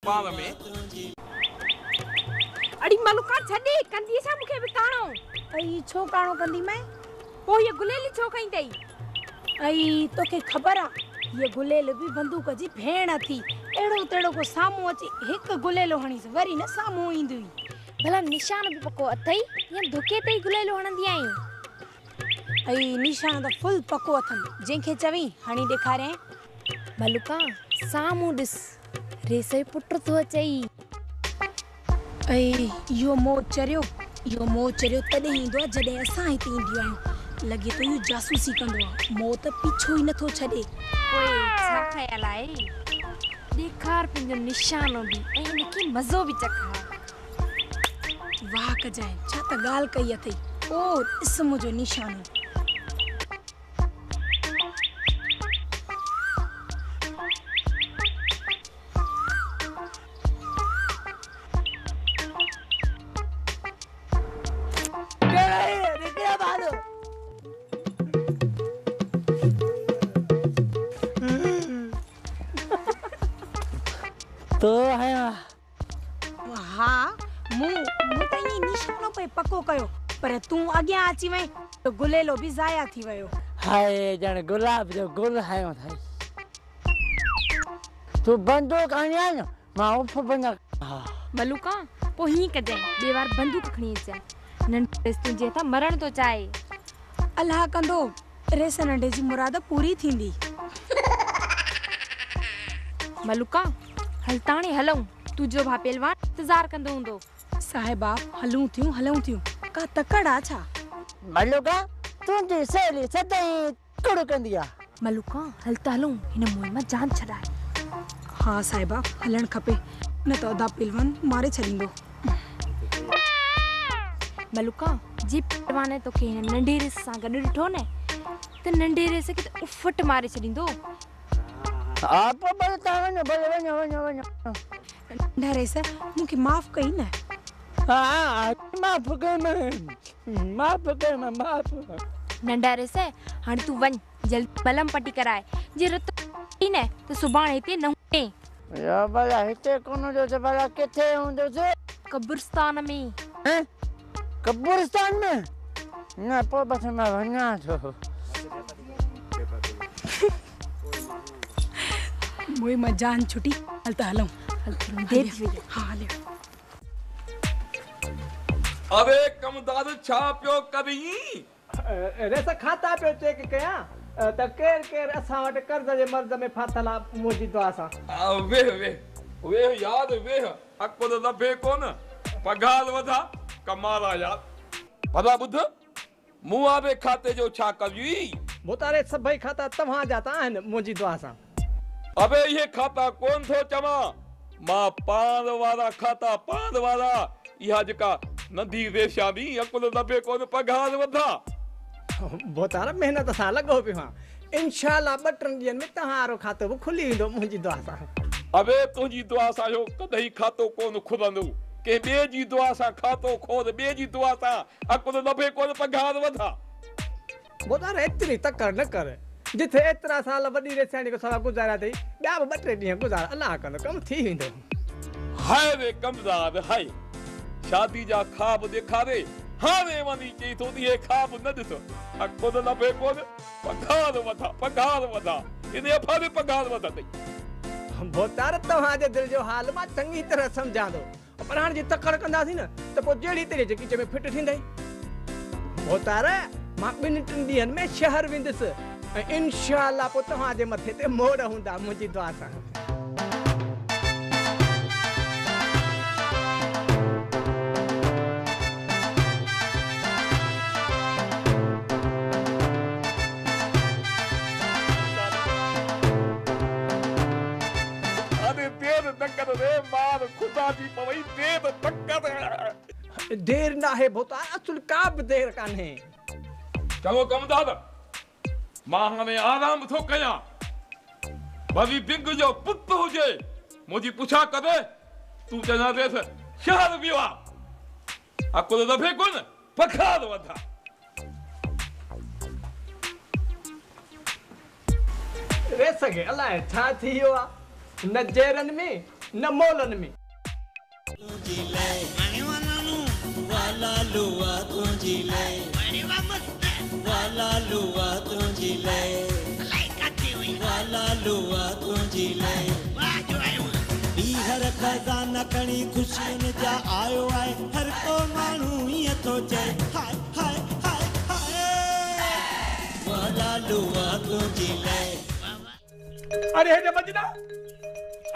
पाण में अड़ी मलुका छॾे कंदी छा मूंखे बि काणो अई छो काणो कंदी मैं पोइ ये गुलेली छो खई तई अई तोखे ख़बर आ ये गुलेल भी बंदूक जी भेण थी एड़ो तेड़ो को सामू अची एक गुलेलो हणीस वरी न सामू ईंदी भला निशान भी पको अथई या धुके ते गुलेलो हणंदी आई अई निशान त फुल पको अथन जेके चवी हणी ॾेखारे मलुका सामू ॾिस रेसे पुट तो अचई अई यो मो चरियो तॾहिं ईंदो आहे जॾहिं असां हिते ईंदियूं आहियूं लॻे थो इहो जासूसी कंदो आहे मो त पीछो ई नथो छॾे ओए छा ख़्याल आहे ॾेखार पंहिंजो निशानो बि ऐं इनखे मज़ो बि चखा वाह कजाए छा त ॻाल्हि कई अथई ओ ॾिस मुंहिंजो निशानो तो है हाँ मु त ई निशानो पे पको कयो पर तू अॻियां अची वई तो गुलेलो भी ज़ाया थी वयो हाय जण गुलाब जो गुल है थाई तू बंदूक आनिया न मां उफ बना मलुका पो ही कजै बे बार बंदूक खणी अचे नंढे तुंहिंजे था मरण तो चाहे अल्लाह कंदो रेस नंढे जी मुराद पूरी थींदी मलुका हल ताणे हलूं तुझो भा पहलवान इंतजार कंदो हूंदो साहिबा हलूं थियूं का तकड़ा छा मलुका तुंहिंजी सहेली सदाई कुड़ कंदी आ मलुका हल त हलूं हिन मुहिम जान छॾाए हाँ साहिबा हलण खपे न त अदा पहलवान मारे छॾींदो मलुका जी पहलवान तोखे हिन नंढे रेस सां गॾु ॾिठो न त नंढे रेस खे त उफट मारे छॾींदो आप बोलता है वञो नंढा रेस मूंखे माफ़ कई न हाँ माफ़ कर माफ़ नंढा रेस हाणे तू वञ जल्दी मलम पट्टी कराए जे रत न त सुभाणे हिते न हुए या भला हिते कोन जो त भला किथे हूंदो से कब्रिस्तान में हैं कब्रिस्तान में न पो बस मैं वञा थो मोए मां जान छुटी हल त हलूं देर थी वई हाँ हले अबे कमदाद छा पियो करी रेस खाता पे चेक कया त केर असा वट कर्ज जे मर्ज में फाथला मौजूद आसा वे याद वे अकबर लभे कोन पगार वधा कमाला याद भला बुध मुआ बे खाते जो छा करी मोतारे सभई खाता तव्हां जाता आहिन मौजूद आसा अबे ये खाता कौन थो चमा मां पान वाला खाता पान वाला इहा जका नंढी रेशा दी अकुल लभे कोन पगार वधा मोतारा मेहनत सा लगो पिया इंशाल्लाह 2-3 ॾींहनि में तव्हांरो खातो बि खुली वेंदो मुंहिंजी दुआ सां अबे तुंहिंजी दुआ सां जो कॾहिं खातो कोन खुलंदो के ॿिए जी दुआ सां खातो खोल ॿिए जी दुआ सां अकुल लभे कोन पगार वधा मोतारा एतिरी तकड़ न कर जिथे एतिरा साल वॾी रेसाणी को सवा गुज़ारिया अथई ॿिया बि 2-3 ॾींहं गुज़ार अलाह कंदो कमु थी वेंदो हाय रे कमदार हाय शादी जा ख्वाब ॾेखारे हाणे वञी चई थो इहे ख्वाब न ॾिसो अकुल लभे कोन पगार वधा इन अफारे पगार वधा अथई मोतार तव्हांजे दिलि जो हाल मां चङी तरह सम्झां थो पर हाणे जे तकड़ कंदासीं न त पोइ जहिड़ी तेड़ी जे खीच में फिट थींदई मोतार मां 2-3 ॾींहनि में शहर वेंदुसि ऐं इंशाल्लाह पोइ तव्हांजे मथे ते मोड़ हूंदा मुंहिंजी दुआ सां देर ना है बहुत असुल का भी देर कान्हे चलो कमदाद मां हाणे आराम थो कयां वरी बिंग जो पुत हुजे मुंहिंजी पुछा करे तू चङा देस शहर वियो आहे अकुल लभे कोन पगार वधा रे सके अलाए छा थी वियो आहे नजेरनि में न मोलन में हर खजाना खणी खुशियुनि जा आयो आहे हर को माण्हू हीअं थो चए हाय हाय हाय हाय वाला लुआ तुंहिंजी लय। अरे हेॾे बजना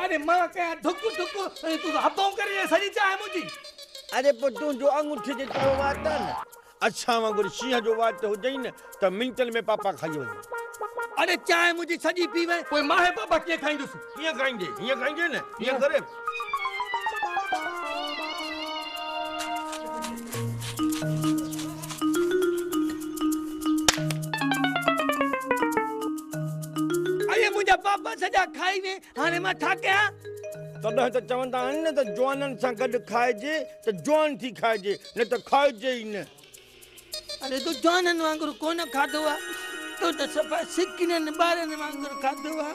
अरे मां कया धुक धुक तू हथों करे सॼी चाहे मुंहिंजी। अरे पोइ तुंहिंजो अंगूठे जे तरो वात आहे न अच्छा वांगुरु शींहं जो वात हुजई न त मिंटनि में पापा खाई वञे। अरे चाहे मुंहिंजी सॼी पी वञे पोइ मां पापा कीअं खाईंदुसि। हीअं खाईंदे न हीअं करे अरे मुंहिंजा पापा सॼा खाई वे हाणे मां छा कयां। तॾहिं त चवंदा आहिनि न त जवाननि सां गॾु खाइजे त जवान थी खाइजे न त खाइजे ई न। अरे तू जवाननि वांगुरु कोन खाधो आहे तू त सफ़ा सिकिननि ॿारनि वांगुरु खाधो आहे।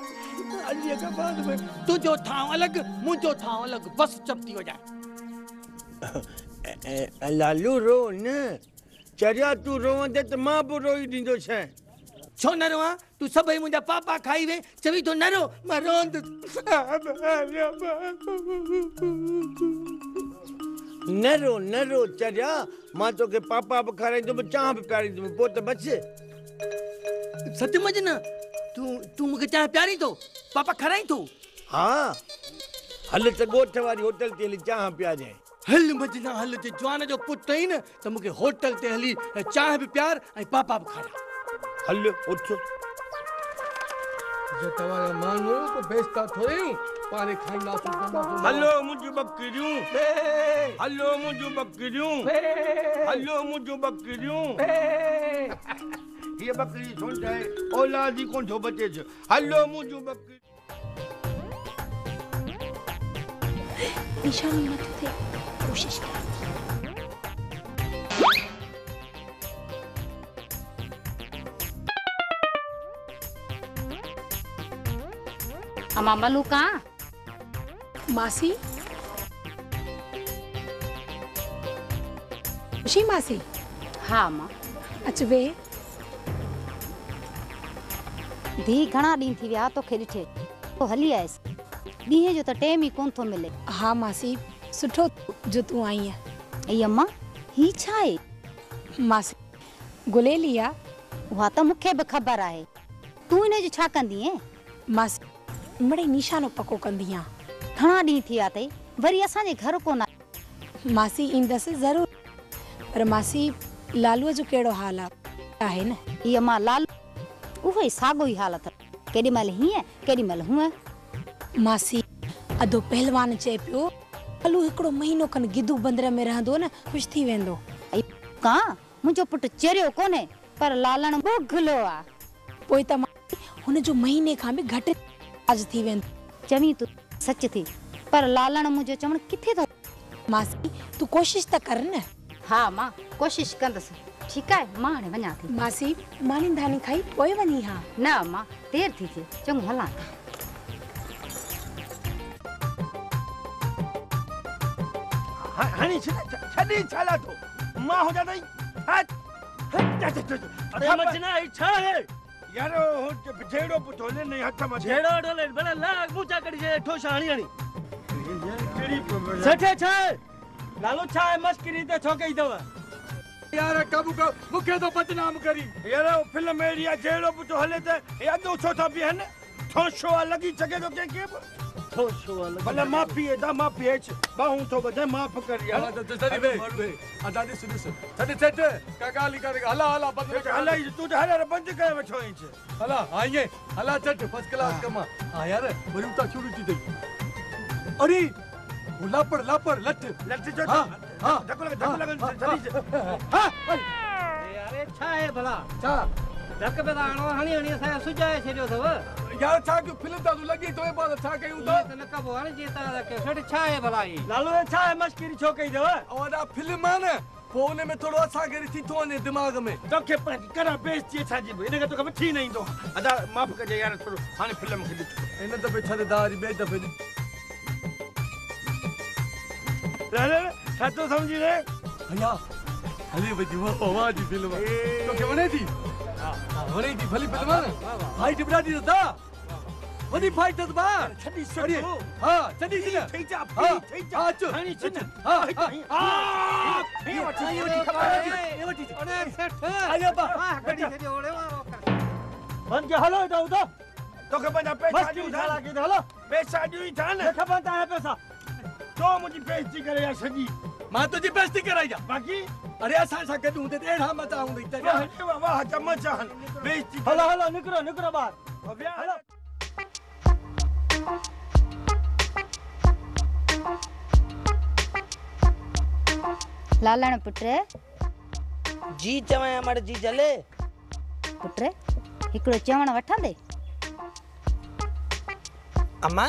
अॼु खां बाद में तुंहिंजो ठाव अलॻि मुंहिंजो ठाव अलॻि बसि चप थी वॼाए। लालू रो न चरिया तूं रोवंदे त मां बि रोई ॾींदो छां। छो न रोआ तू सभई मुंहिंजा पापा खाई वे चवी तो न रो मां रोंदुसि। न रो चरिया मां तोखे पापा बि खाराईंदुमि चांहि बि पियारींदुमि पोइ त बचे। सचमुच न तू मूंखे चांहि पियारी थो पापा खाराई थो। हा हल त ॻोठ वारी होटल ते हली चांहि पियारे। हल मजना हल जे जवान जो पुट आई न त मूंखे होटल ते हली चांहि बि प्यार ऐं पापा बि खारा। हल उठ जो तव्हां माण्हू को बेस्ता थोरियूं पाणे खाईंदासीं। हलो मुंहिंजूं बकरियूं हलो मुंहिंजूं बकरियूं हलो मुंहिंजूं बकरियूं। हीअ बकरी सुंड आहे औलाद ई कोन थो बचेसि। हलो मुंहिंजूं बकरियूं। निशानी मत थे कोशिश कर। अम्मा मलू कहाँ? मासी खुशी मासी हाँ मां अच वे। धी घणा ॾींहं थी विया तोखे ॾिठे तो हली आयसि ॾींहं जो त टेम ई कोन थो मिले। हाँ मासी सुठो जो तू आई है। ऐं अम्मा ही छा आहे? मासी गुलेली आ। उहा त मूंखे बि ख़बर आहे तूं इन जो छा कंदी आहे? मासी मिड़ई निशानो पको कंदी आ। घणा ॾींहं थी विया अथई वरी असांजे घर कोन आई। मासी ईंदसि ज़रूर पर मासी लालूअ जो कहिड़ो हाल आहे न। ई अम्मा लाल उहो ई साॻो ई हाल अथव केॾी महिल हीअं केॾी महिल हूअं। मासी अधो पहलवान चए पियो लालू हिकिड़ो महीनो खनि गिदू बंदर में रहंदो न ख़ुशि थी वेंदो। का मुंहिंजो पुटु चरियो कोन्हे पर लालण बोगलो आहे। पोइ त हुनजो महीने खां बि घटि आज थी वेंदो। चवी तूं सच थी पर लालण मुंहिंजो चवण किथे थो। मासी तू कोशिश त कर न। हा मां कोशिश कंदसि ठीकु आहे मां हाणे वञा थी। मासी मानी धानी खाई पोइ वञी। हा न मां देरि थी थिए चङो हलां थी। हाणे छॾी छाला थो मां हुजां तई। अरे मजना ही छा है यार झेड़ो पुठो ले नहीं हथ में झेड़ो डोले भले लाग मुचा कड़ी जे ठोस हाणी हाणी केड़ी सठे छा है लालो छा है मस्करी ते छोकई दवा यार कब मुखे तो बदनाम करी। यार फिल्म एरिया झेड़ो पुठो हले त यादो छो था बिहन ठोसो लगी जगे तो के ठोसो लगी भले माफी है दा माफी है बाहू तो बजे माफ कर यार। सदी बे अदादी सुनिस सदी सेट काकाली कर हला हला बंद हला तू तो हला बंद कर बैठो इंच हला आइए हला चट फर्स्ट क्लास कमा। हां यार बड़ी उता शुरू थी गई। अरे वो लापड़ लट जो हां धक लगा चली हां अरे छा है भला चा धक पे दाणो हाणी हाणी सा सुजाए छेड़ो थव यार छा के फिल्म ता लगी तो ए बात छा कयूं तो त न कबो हाणे जेता के सट छा है भला ई लालो छा है मस्करी छो कई दव और फिल्म है ना फोन में थोड़ो असा के थी तो ने दिमाग में तो के करा बेइज्जती छाजी इन के तो कब थी नहीं तो अदा माफ कर यार थोड़ो हाने फिल्म के इन दफे छद दारी बे दफे ले छातो समझी रे भैया हले बजुआ पवा जी फिल्म तो के वणे थी वणे थी भली फिल्म भाई टिपरा दी ता वदी फाइट त बा छडी अरे सो हां छडी छी ना થઈ જા हां થઈ જા हां चल हाणी छिन हां એ વટી अरे सेठ आया बा गडी से ओले बन के हलो तो तो તો કે બના પૈસા દી साला के हलो पैसा दी था ना देखा बनता है पैसा तो मुझे बेइज्जती करे या सजी मां तुझी बेइज्जती कराई जा बाकी अरे असा सा के दूं ते ढा मचा हूं दे वाह वाह चमचा बेइज्जती हलो हलो निकरो बाहर हलो लालण पुट जी चवां मड़ जी जले पुट हिकड़ो चवण वठंदे अम्मा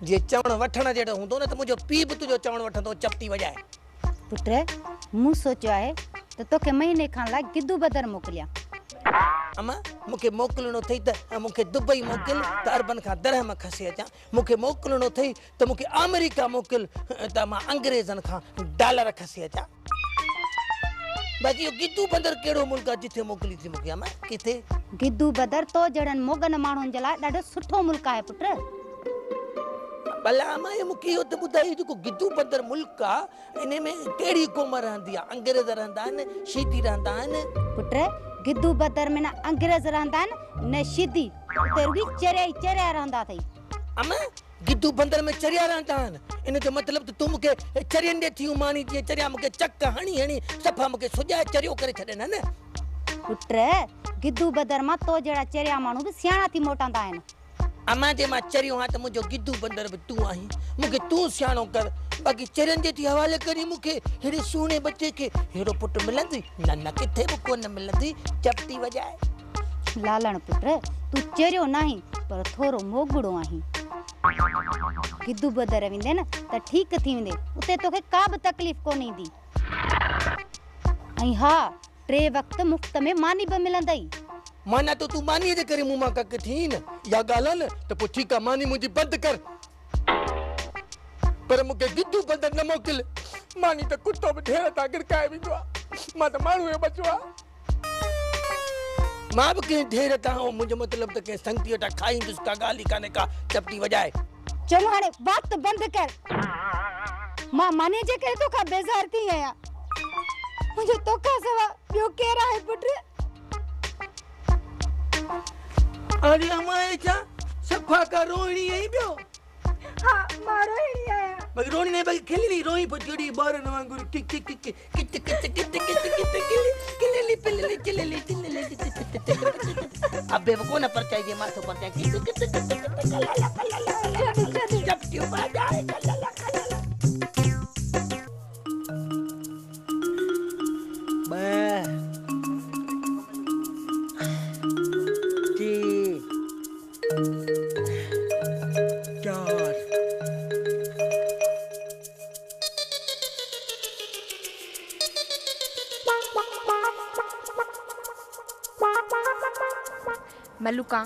जे चवण वठण जेड़ो हूंदो न त मुंहिंजो पीउ बि तुंहिंजो चवण वठंदो चपटी वॼाए पुट मूं सोचियो आहे त तोखे महीने खां लाइ गिदू बदर मोकिलियां अम्मा मूंखे मोकिलणो अथई त मूंखे दुबई मोकिल त अरबन खां दरहम खसे अचां मूंखे मोकिलणो अथई त मूंखे अमेरिका मोकिल त मां अंग्रेज़नि खां डॉलर खसे अचां बाक़ी इहो गिदू बंदर कहिड़ो मुल्क आहे जिथे मोकिली थी मूंखे अम्मा किथे गिदू बदर तो जड़न मोगन माण्हुनि जे लाइ ॾाढो सुठो मुल्क आहे पुट भला अम्मा ये मूंखे इहो त ॿुधाई जेको गिदू बंदर मुल्क आहे इन में कहिड़ी क़ौम रहंदी आहे अंग्रेज़ रहंदा आहिनि शीदी रहंदा आहिनि पुट गिदू बदर में न अंग्रेज रहंदा आहिनि न शीदी उते रुॻी चरिया रहंदा अथई अम्मा गिदू बंदर में चरिया रहंदा आहिनि इन जो मतिलबु त तूं मूंखे चरियनि ॾे थी मानी जीअं चरिया मूंखे चक हणी सफ़ा मूंखे सुॼाए चरियो करे छॾनि न पुट गिदू बदर मां तो जहिड़ा चरिया माण्हू बि सियाणा थी मोटंदा आहिनि अम्मा जे मां चरियो हा त मुंहिंजो गिदू बंदर बि तूं आहीं मूंखे तूं सियाणो कर बाक़ी चरियनि जे थी हवाले करी मूंखे हेड़े सुहिणे बचे खे हेड़ो पुटु मिलंदी न किथे बि कोन मिलंदी चपटी वॼाए लालण पुट तूं चरियो नाही पर थोरो मोगड़ो आहीं गिदू बदर वेंदे न त ठीकु थी वेंदे उते तोखे का बि तकलीफ़ कोन ईंदी ऐं हा 3 वक़्त मुफ़्त में मानी बि मिलंदई माना तो तूं मानीअ जे करे मूं मां कक थी न या ॻाल्हि आहे न त पोइ ठीकु आहे मानी मुंहिंजी बंदि कर पर मूंखे गिदू बंदर न मोकिल मानी त कुतो बि ढेर तां गिरकाए वेंदो आहे मां त माण्हू जो बचो आहे मां बि कंहिं ढेर तां मुंहिंजो मतिलबु त कंहिं संगतीअ वटां खाईंदुसि का ॻाल्हि ई कान्हे का चपटी वॼाए चलो हाणे बात बंदि कर मां माने जे करे तोखां बेज़ार थी आहियां मुंहिंजो तोखां सवा ॿियो केरु आहे पुट अरे अम्मा छा सफ़ा का रोहिणी आई पियो हा मां रोहिणी आहियां बाक़ी रोहिणी ने बाक़ी खिलली रोई पर जड़ी ॿारनि वांगुरु टिक टिक टिक किट किट किट किट किलली पिलली चिलली चिलली अबे वो कोन परचाई जे माथो परचाई किट किट किट चपटी बजाए कलला बे मलुका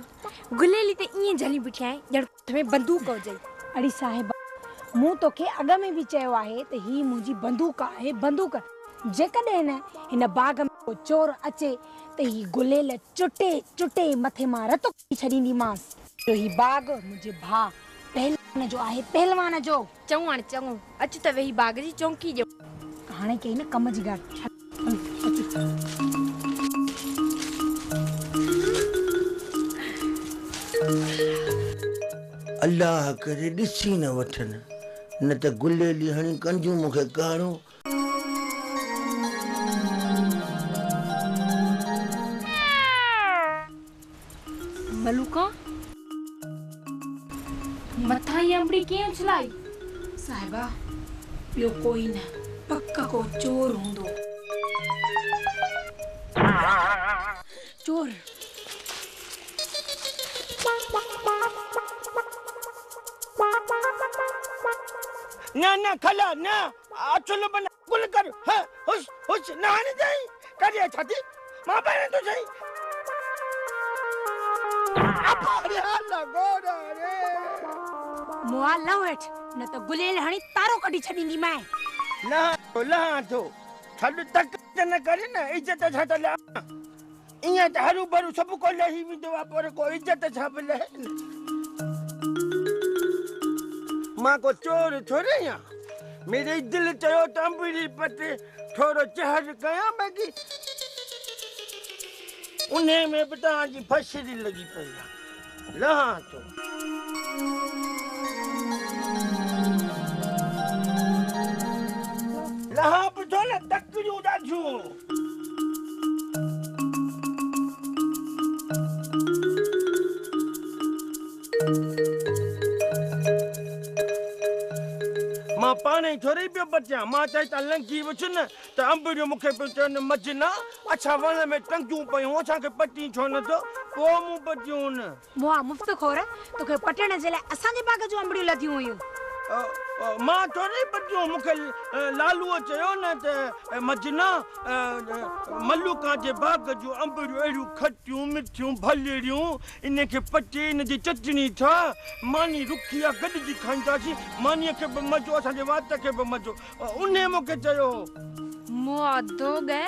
गुलेली ते ईअं झली बीठी आहे ॼण में बंदूक हुजे अड़ी साहिब मूं तोखे अॻ में बि चयो आहे त ही मुंहिंजी बंदूक आहे बंदूक जेकॾहिं न हिन बाग में को चोर अचे त ही गुलेल चुटे चुटे मथे मां रतो छॾींदीमांसि जो ही बाग मुंहिंजे भाउ पहलवान जो आहे पहलवान जो चऊं हाणे चऊं अच त वेही बाग जी चौंकी जो हाणे कई न कम जी ॻाल्हि अल्लाह करे ॾिसी न वठनि न त गुलेली हणी कंजूं मूंखे काढ़ो मलुका मथा ही अंबड़ी कीअं उछलाई साहिबा ॿियो कोई न पक को चोर हूंदो चोर ना खला ना अचलो बना गुल कर हां हुश हुश ना ने जाई करे छाती मां बने तो जाई अरे हल्ला गोरा रे मुआ न वेठ न त गुलेल हणी तारो कढी छॾींदी मैं लहां थो छॾ तक न करे न इज़त छा त लहां ईअं त हरू भरू सभु को लही वेंदो आहे पर को इज़त छा बि लहे न मां को चोर थोरे आहियां मेरे दिल चयो त अंबड़ी पटे थोरो चहर कयां बाक़ी उन में बि तव्हांजी फसरी लॻी पई आहे लहां थो लहां ॿुधो न तकड़ियूं ॾाढियूं मां पाणे ई थोरी पियो बचियां मां चई त लंघी वुछ न त अंबड़ियूं मूंखे पियो चवनि मझ न अच्छा वण में टंगियूं पयूं असांखे पटी छो नथो पोइ मूं पटियूं न मुआ मुफ़्त खोर तोखे पटण जे लाइ असांजे बाग जूं अंबड़ियूं लधियूं हुयूं मां थोरी पटियूं मूंखे लालूअ चयो न त मजना मल्लूका जे बाग जूं अंबड़ियूं अहिड़ियूं खटियूं मिठियूं भलेड़ियूं इनखे पटे इन जी चटणी ठाह मानी रुखिया गॾिजी खाईंदासीं मानीअ खे बि मज़ो असांजे वात खे बि मज़ो उन मूंखे चयो मुआ दो गए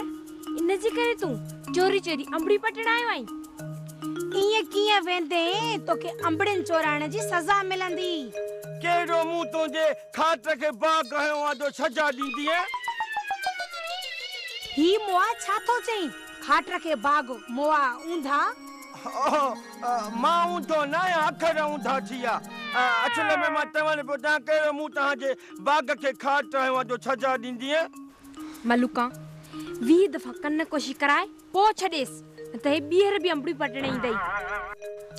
इन जे करे तूं चोरी चोरी अंबड़ी पटण आयो आई ईअं कीअं वेंदे तोखे अंबड़ियुनि चोराइण जी सज़ा मिलंदी कहिड़ो मूं तुंहिंजे खात खे बाग हयो आहे जो सजा ॾींदीअ ही मुआ छा थो चई खाट खे बाग मुआ ऊंधा मां ऊंधो न आहियां अखर ऊंधा थी विया असल में मां चवण पियो तव्हां कहिड़ो मूं तव्हांजे बाग खे खाट हयो आहे जो सजा ॾींदीअ मलूका 20 दफ़ा कन कोशी कराए पोइ छॾेसि त हे ॿीहर बि अंबड़ी पटण ईंदई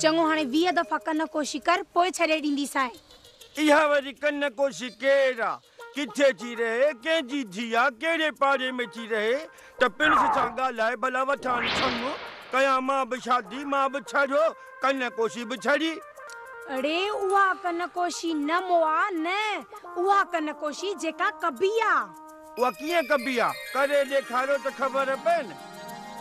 चङो हाणे 20 दफ़ा कन कोशी कर पोइ छॾे ॾींदीसांइ इहा वरी कन कोशी केरु आहे किथे थी रहे कंहिंजी थी आहे कहिड़े पाड़े में थी रहे त पिणस सां ॻाल्हाए भला वठान छंग कयां मां बि शादी मां बि छॾियो कन कोशी बि छॾी अड़े उहा कन कोशी न मुआ न उहा कन कोशी जेका कबी आहे उहा कीअं कबी आहे करे ॾेखारियो त ख़बर पए न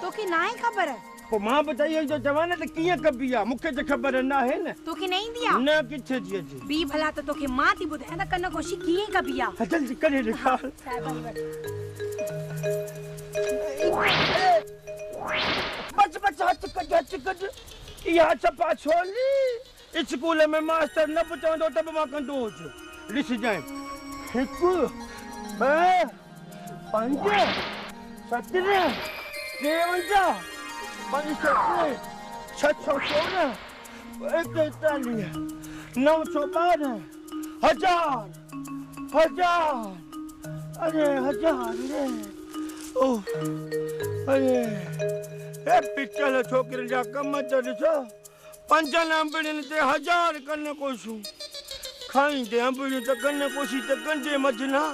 तोखे न आहे ख़बर पोइ मां बि त इहो चवां न त कीअं कबी आहे मूंखे त ख़बर न आहे न तोखे न ईंदी आहे न किथे थी अचे बी भला त तोखे मां थी ॿुधायां त कन कोशी कीअं कबी आहे जल्दी करे ॾेखार बस बस हथ कढ इहा चपा छोली स्कूल में मास्टर न बि चवंदो त बि मां कंदो हुउसि ॾिसजांइ 1 2 5 17 53 5 616 41 912 हजार अरे हजार रे ओह अरे ए पिचल छोकिरे जा कम त ॾिसो 5 अंबड़ियुनि ते 1000 कन कोशियूं खाईंदे अंबड़ियूं त कन कोशी त कंदे मजना